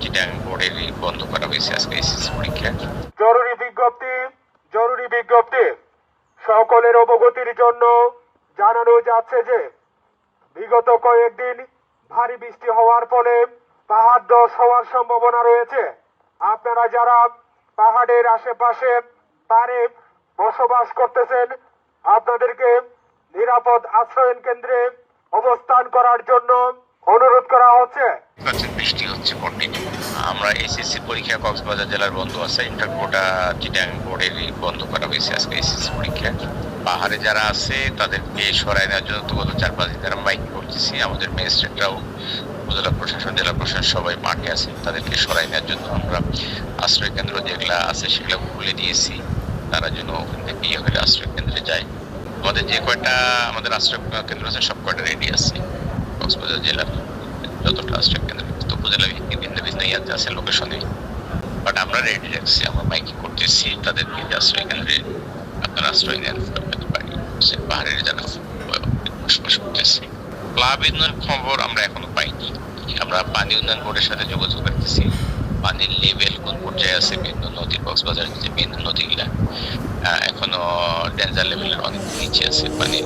চিটাং বোর্ডের বন্ধ করা হয়েছে আজকে এসএসসি পরীক্ষা। জরুরি বিজ্ঞপ্তি সকলের অবগতির জন্য জানানো যাচ্ছে যে বিগত কয়েকদিন ভারী বৃষ্টি হওয়ার ফলে পাহাড় ধস হওয়ার সম্ভাবনা রয়েছে। আপনারা যারা পাহাড়ের আশেপাশে পারে বসবাস করতেছেন আপনাদেরকে নিরাপদ আশ্রয়ন কেন্দ্রে অবস্থান করার জন্য অনুরোধ করা হচ্ছে। বৃষ্টি হচ্ছে কন্টিনিউ। আমরা এসএসসি পরীক্ষা কক্সবাজার জেলার বন্ধ আছে, ইন্টারকোটা চিটাং বোর্ডের বন্ধ করা হয়েছে আজকে এসএসসি পরীক্ষা। পাহাড়ে যারা আছে তাদেরকে সরাই নেওয়ার জন্য তো গত 4-5 দিন আমরা মাইক করতেছি। আমাদের ম্যাজিস্ট্রেটরাও, উপজেলা প্রশাসন, জেলা প্রশাসন সবাই মাঠে আছে। তাদেরকে সরাই নেওয়ার জন্য আমরা আশ্রয় কেন্দ্র যেগুলা আছে সেগুলো খুলে দিয়েছি, তারা যেন ওখান থেকে ইয়ে হলে আশ্রয় কেন্দ্রে যায়। আমাদের যে কয়টা আমাদের আশ্রয় কেন্দ্র আছে সব কয়টা রেডি আছে। কক্সবাজার জেলার যতটা আশ্রয় কেন্দ্র উপজেলা ভিন্ন ভিন্ন ইয়াতে আছে লোকেশনে, বাট আমরা রেডি রাখছি। আমরা মাইকিং করতেছি তাদেরকে আশ্রয় কেন্দ্রে আপনারা আশ্রয় নেন, পাহাড়ের যারা বসবাস করতেছে। প্লাব উন্নয়নের খবর আমরা এখনো পাইনি। আমরা পানি উন্নয়ন বোর্ডের সাথে যোগাযোগ রাখতেছি। পানির লেভেল কোন পর্যায়ে আছে, বিভিন্ন নদী, কক্সবাজারের যে মেন নদীগুলা এখনো ডেঞ্জার লেভেলের অনেক নিচে আছে পানি।